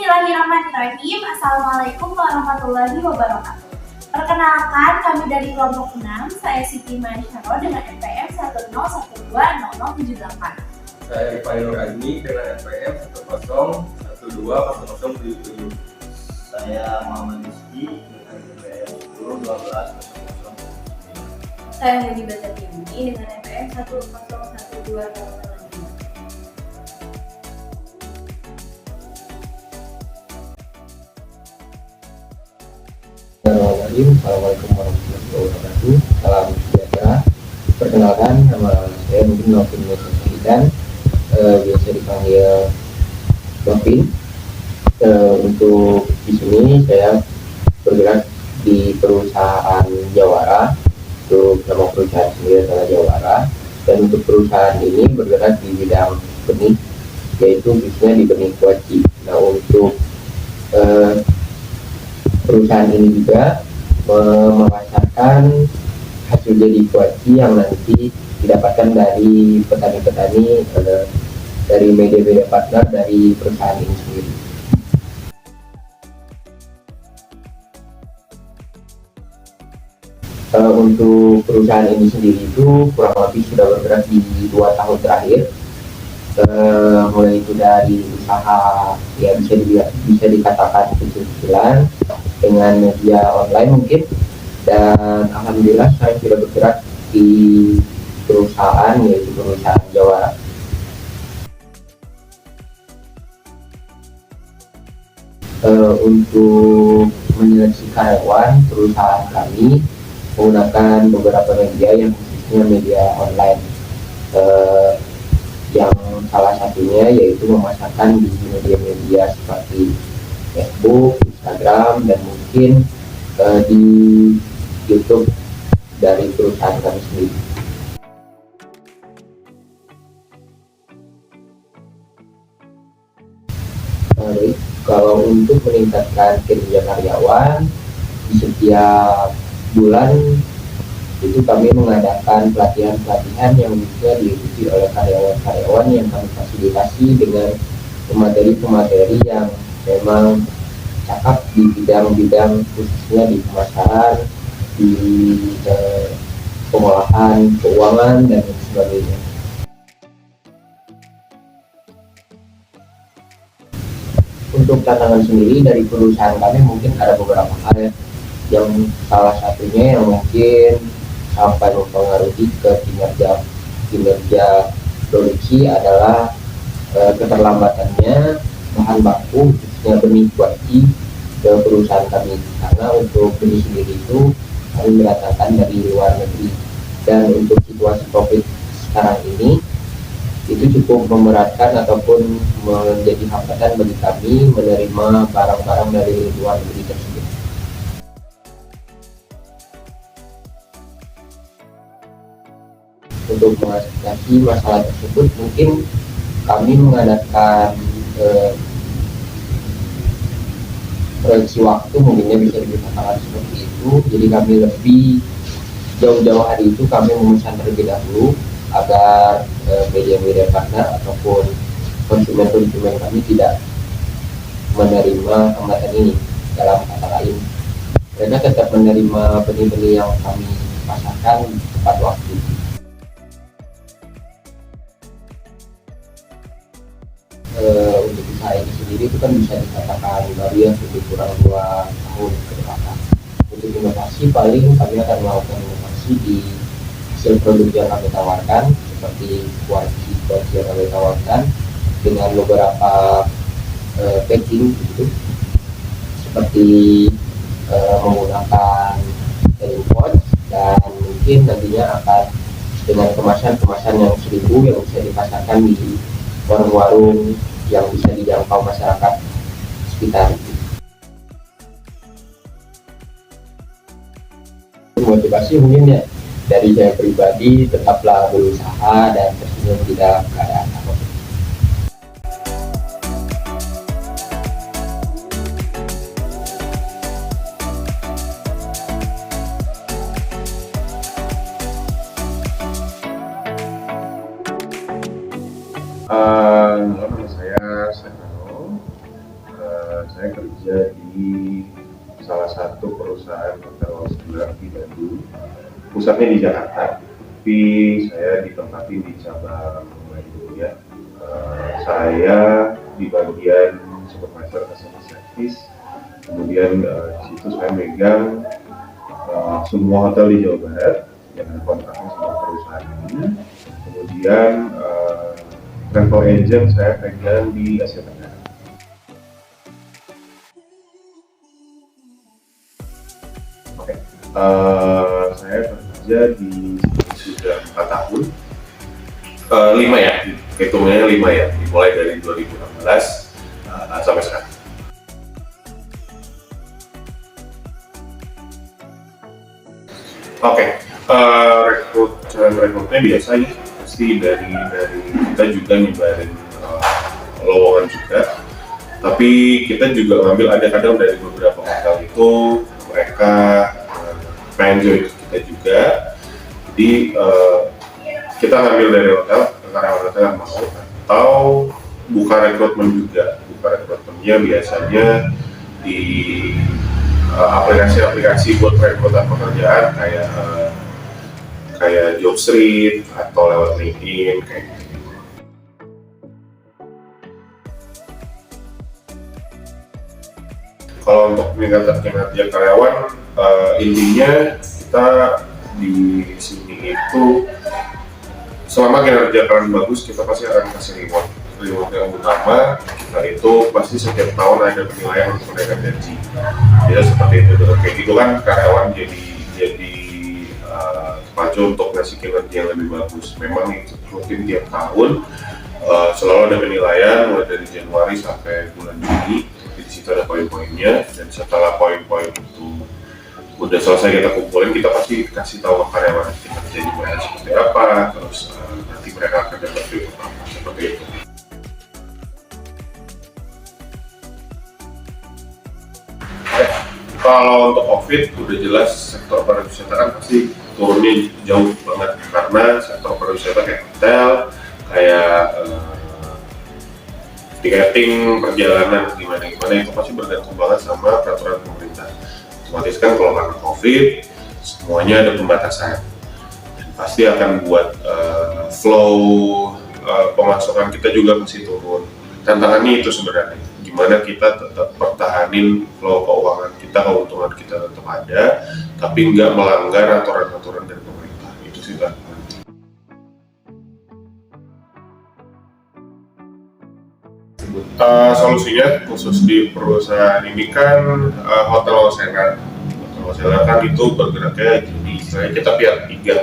Bismillahirrahmanirrahim. Assalamualaikum warahmatullahi wabarakatuh. Perkenalkan, kami dari kelompok 6, saya Siti Masyaro dengan NPM 101200078. Saya Rifai Nur Azmi dengan NPM 1012077. Saya Muhammad Rizky dengan NPM 101200. Saya Muni Batatiuni dengan NPM 1012000. Assalamualaikum warahmatullahi wabarakatuh. Salam sejahtera. Perkenalkan, nama saya mungkin Novin dan biasa dipanggil Novin. Untuk di sini saya bergerak di perusahaan Jawara. Untuk nama perusahaan sendiri adalah Jawara. Dan untuk perusahaan ini bergerak di bidang benih, yaitu bisnisnya di benih kuaci. Nah, untuk perusahaan ini juga memasarkan hasil jadi kuaci yang nanti didapatkan dari petani-petani dari media-media partner dari perusahaan ini sendiri. Untuk perusahaan ini sendiri itu kurang lebih sudah bergerak di 2 tahun terakhir. Mulai itu dari usaha ya bisa dikatakan kecil-kecilan dengan media online mungkin, dan alhamdulillah saya sudah bergerak di perusahaan yaitu perusahaan Jawara. Untuk menyeleksi karyawan, perusahaan kami menggunakan beberapa media yang khususnya media online, yang salah satunya yaitu memasarkan di media-media seperti Facebook, Instagram, dan mungkin di YouTube dari perusahaan kami sendiri. Baik, kalau untuk meningkatkan kinerja karyawan, di setiap bulan itu kami mengadakan pelatihan-pelatihan yang bisa diikuti oleh karyawan-karyawan yang kami fasilitasi dengan pemateri-pemateri yang memang cakap di bidang-bidang khususnya di pemasaran, di pengolahan keuangan dan sebagainya. Untuk tantangan sendiri dari perusahaan kami mungkin ada beberapa hal yang salah satunya yang mungkin sampai mempengaruhi ke kinerja produksi adalah keterlambatannya bahan baku khususnya benih kuaci ke perusahaan kami, karena untuk benih sendiri itu kami mendatangkan dari luar negeri, dan untuk situasi COVID sekarang ini itu cukup memberatkan ataupun menjadi hambatan bagi kami menerima barang-barang dari luar negeri tersebut. Untuk mengatasi masalah tersebut mungkin kami mengadakan proyeksi waktu, mungkinnya bisa dikatakan seperti itu. Jadi kami lebih jauh-jauh hari itu kami memesan terlebih dahulu agar media-media partner ataupun konsumen-konsumen kami tidak menerima hambatan ini. Dalam kata lain, mereka tetap menerima benih-benih yang kami pasarkan tepat waktu. Untuk usaha ini sendiri itu kan bisa dikatakan baru ya, lebih kurang 2 tahun ke belakang. Untuk inovasi paling kami akan melakukan inovasi di hasil produk yang kami tawarkan, seperti kuaci yang kami tawarkan dengan beberapa packing gitu, seperti menggunakan selling pouch, dan mungkin nantinya akan dengan kemasan-kemasan yang 1000 yang bisa dipasarkan di warung-warung yang bisa dijangkau masyarakat sekitar. Motivasi mungkin ya dari saya pribadi, tetaplah berusaha dan tersenyum di dalam keadaan apapun. Nama saya Stefano. saya kerja di salah satu perusahaan hotel sebelah di Bandung, pusatnya di Jakarta, tapi saya ditempati di cabang Bandung ya. Saya di bagian supervisor customer service, kemudian di situ saya megang semua hotel di Jawa Barat yang ada kontraknya sama perusahaan ini. Kemudian travel agent saya pegang di Asia Tenggara. Oke, saya bekerja di sudah 4 tahun, 5 ya, hitungnya 5 ya, dimulai dari 2016 sampai sekarang. Oke, rekrutnya biasa ya, pasti dari kita juga nyebarin lowongan juga, tapi kita juga ngambil ada kadang dari beberapa hotel itu mereka pengen join kita juga, jadi kita ngambil dari hotel karyawan hotel yang mau, atau buka rekrutmen juga. Buka rekrutmennya biasanya di aplikasi-aplikasi buat perekrutan pekerjaan kayak Jobstreet atau lewat LinkedIn kayak gitu. Kalau untuk meningkatkan kinerja karyawan, intinya kita di sini itu selama kinerja kalian bagus, kita pasti akan kasih reward. Reward yang utama kita itu pasti setiap tahun ada penilaian untuk menaikkan gaji. Ya seperti itu, kayak gitu kan karyawan jadi pacu untuk ngasih kinerja yang lebih bagus. Memang itu rutin tiap tahun, selalu ada penilaian mulai dari Januari sampai bulan Juni. Di situ ada poin-poinnya, dan setelah poin-poin itu udah selesai kita kumpulin, kita pasti kasih tahu ke karyawan kita jadi mereka seperti apa, terus nanti mereka akan dapat reward apa, seperti itu. Kalau untuk COVID udah jelas sektor pariwisata kan pasti turunnya jauh banget, karena sektor pariwisata kayak hotel, kayak tiketing, perjalanan gimana itu pasti bergantung banget sama peraturan pemerintah. Otomatis kan kalau karena COVID semuanya ada pembatasan, dan pasti akan buat flow pemasukan kita juga masih turun. Tantangannya itu sebenarnya gimana kita tetap pertahanin flow keuangan kita, keuntungan kita tetap ada, tapi nggak melanggar aturan-aturan dari pemerintah. Itu sih tantangan. Solusinya khusus di perusahaan ini kan hotel Osela kan itu bergeraknya jadi istilahnya kita pihak ketiga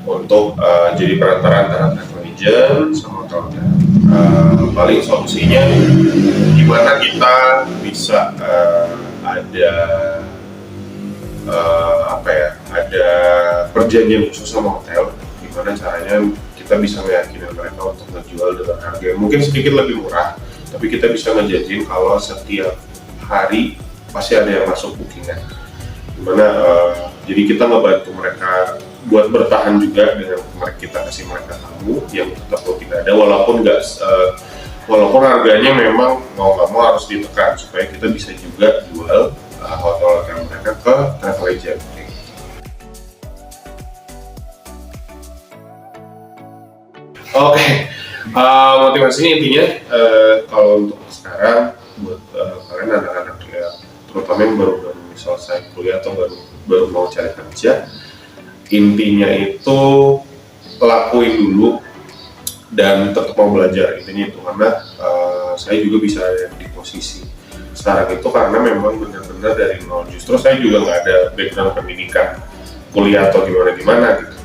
untuk jadi perantara antara travel agent sama hotel. Paling solusinya gimana kita bisa ada ada perjanjian khusus sama hotel, gimana caranya kita bisa meyakinkan mereka untuk menjual dengan harga yang mungkin sedikit lebih murah, tapi kita bisa ngejanjiin kalau setiap hari pasti ada yang masuk bookingan. Dimana jadi kita ngebantu mereka buat bertahan juga dengan kita kasih mereka tamu yang tetap rutin ada, walaupun harganya memang mau nggak mau harus ditekan supaya kita bisa juga jual hotel mereka ke travel agent. Oke, motivasinya intinya kalau untuk sekarang buat kalian anak-anak ya, terutama yang baru selesai kuliah atau baru mau cari kerja, intinya itu lakuin dulu dan tetap mau belajar. Intinya itu karena saya juga bisa ada di posisi sekarang itu karena memang benar-benar dari nol. Justru saya juga nggak ada background pendidikan kuliah atau gimana gitu.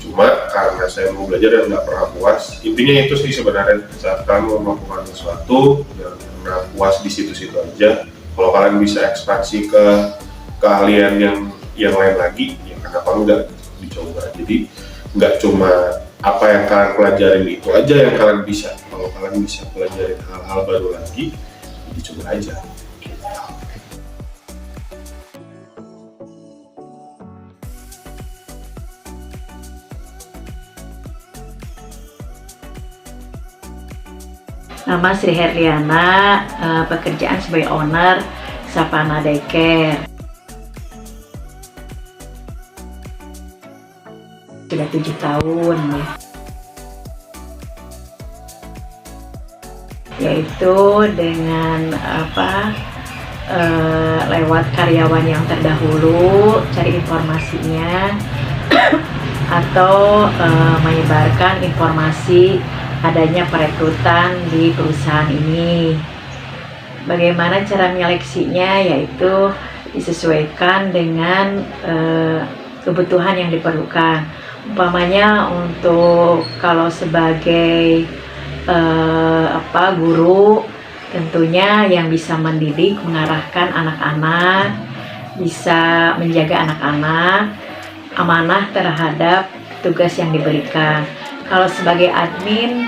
Cuma karena saya mau belajar dan nggak pernah puas. Intinya itu sih sebenarnya, saat kamu melakukan sesuatu jangan pernah puas di situ-situ aja. Kalau kalian bisa ekspansi ke keahlian yang lain lagi, ya kenapa enggak dicoba. Jadi nggak cuma apa yang kalian pelajarin itu aja yang kalian bisa. Kalau kalian bisa pelajarin hal-hal baru lagi, dicoba aja. Nama Sri Herliana, pekerjaan sebagai owner Sapana Daycare. Sudah 7 tahun ya. Yaitu dengan lewat karyawan yang terdahulu, cari informasinya atau menyebarkan informasi adanya perekrutan di perusahaan ini. Bagaimana cara menyeleksinya, yaitu disesuaikan dengan kebutuhan yang diperlukan. Umpamanya untuk kalau sebagai guru, tentunya yang bisa mendidik, mengarahkan anak-anak, bisa menjaga anak-anak, amanah terhadap tugas yang diberikan. Kalau sebagai admin,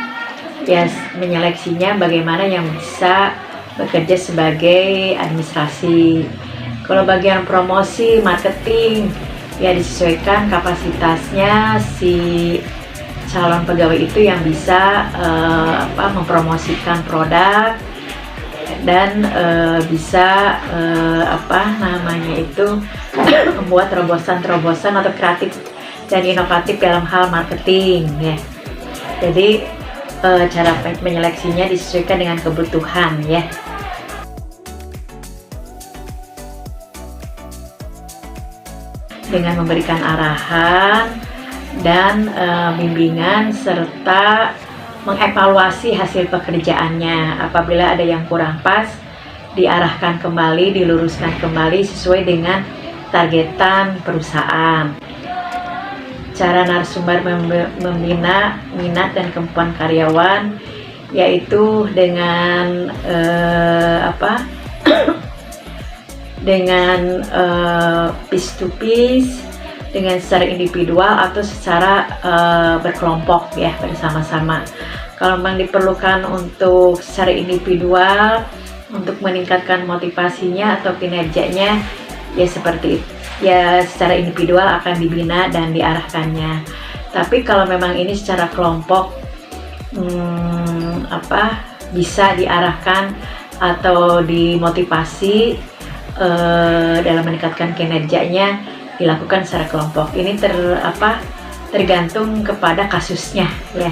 ya menyeleksinya bagaimana yang bisa bekerja sebagai administrasi. Kalau bagian promosi, marketing, ya disesuaikan kapasitasnya si calon pegawai itu yang bisa mempromosikan produk dan bisa membuat terobosan-terobosan atau kreatif dan inovatif dalam hal marketing ya. Jadi cara menyeleksinya disesuaikan dengan kebutuhan ya. Dengan memberikan arahan dan bimbingan serta mengevaluasi hasil pekerjaannya. Apabila ada yang kurang pas, diarahkan kembali, diluruskan kembali sesuai dengan targetan perusahaan. Cara narasumber membina minat dan kemampuan karyawan, yaitu dengan dengan piece to piece, dengan secara individual atau secara berkelompok ya, bersama-sama. Kalau memang diperlukan untuk secara individual untuk meningkatkan motivasinya atau kinerjanya, ya seperti itu. Ya secara individual akan dibina dan diarahkannya. Tapi kalau memang ini secara kelompok bisa diarahkan atau dimotivasi dalam meningkatkan kinerjanya, dilakukan secara kelompok. Ini tergantung kepada kasusnya ya.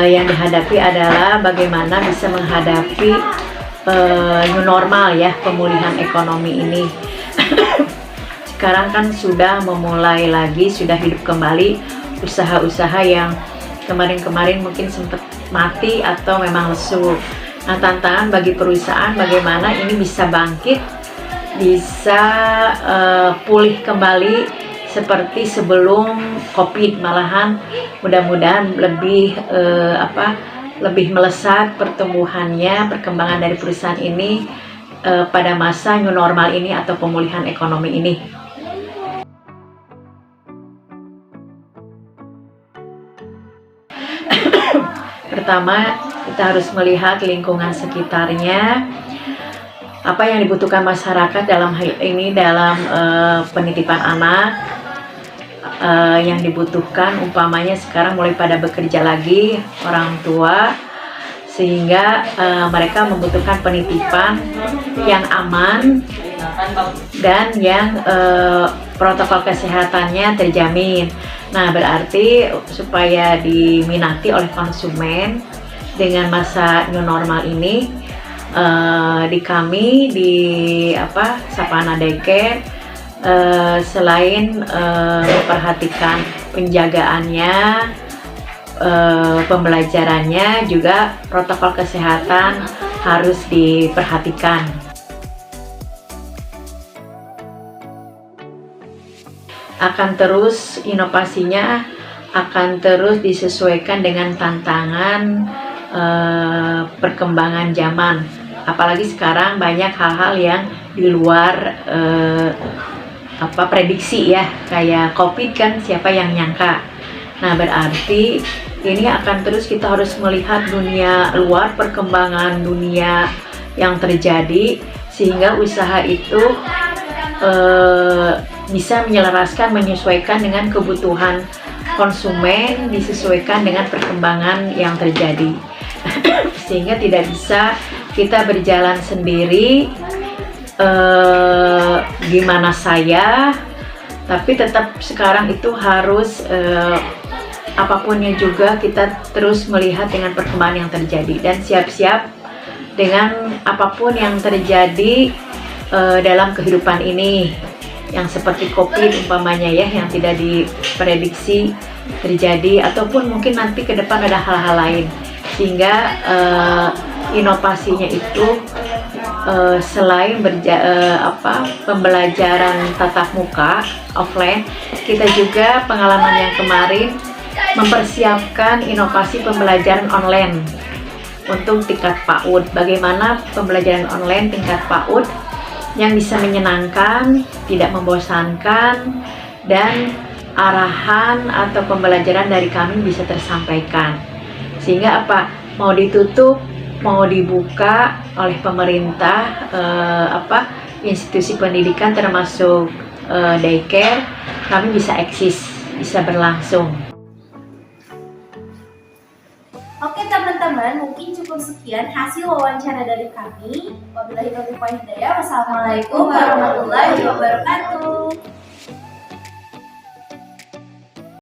Yang dihadapi adalah bagaimana bisa menghadapi new normal ya, pemulihan ekonomi ini. Sekarang kan sudah memulai lagi, sudah hidup kembali usaha-usaha yang kemarin-kemarin mungkin sempat mati atau memang lesu. Nah, tantangan bagi perusahaan bagaimana ini bisa bangkit, bisa pulih kembali seperti sebelum COVID, malahan mudah-mudahan lebih lebih melesat pertumbuhannya, perkembangan dari perusahaan ini pada masa new normal ini atau pemulihan ekonomi ini. Pertama, kita harus melihat lingkungan sekitarnya, apa yang dibutuhkan masyarakat dalam hal ini, dalam penitipan anak. Yang dibutuhkan umpamanya sekarang mulai pada bekerja lagi orang tua, sehingga mereka membutuhkan penitipan yang aman dan yang protokol kesehatannya terjamin. Nah, berarti supaya diminati oleh konsumen dengan masa new normal ini, di kami di Sapana Daycare, selain memperhatikan penjagaannya, pembelajarannya, juga protokol kesehatan harus diperhatikan. Akan terus inovasinya akan terus disesuaikan dengan tantangan perkembangan zaman. Apalagi sekarang banyak hal-hal yang di luar prediksi ya, kayak COVID kan, siapa yang nyangka. Nah, berarti ini akan terus kita harus melihat dunia luar, perkembangan dunia yang terjadi, sehingga usaha itu bisa menyelaraskan, menyesuaikan dengan kebutuhan konsumen, disesuaikan dengan perkembangan yang terjadi. Sehingga tidak bisa kita berjalan sendiri, gimana saya, tapi tetap sekarang itu harus apapunnya juga kita terus melihat dengan perkembangan yang terjadi dan siap-siap dengan apapun yang terjadi dalam kehidupan ini, yang seperti COVID umpamanya ya, yang tidak diprediksi terjadi, ataupun mungkin nanti ke depan ada hal-hal lain, sehingga inovasinya itu selain pembelajaran tatap muka offline, kita juga pengalaman yang kemarin mempersiapkan inovasi pembelajaran online untuk tingkat PAUD. Bagaimana pembelajaran online tingkat PAUD yang bisa menyenangkan, tidak membosankan, dan arahan atau pembelajaran dari kami bisa tersampaikan. Sehingga apa? Mau ditutup, mau dibuka oleh pemerintah, institusi pendidikan termasuk daycare, kami bisa eksis, bisa berlangsung. Oke teman-teman, mungkin cukup sekian hasil wawancara dari kami. Wabillahi taufiq wal hidayah. Wassalamualaikum warahmatullahi wabarakatuh.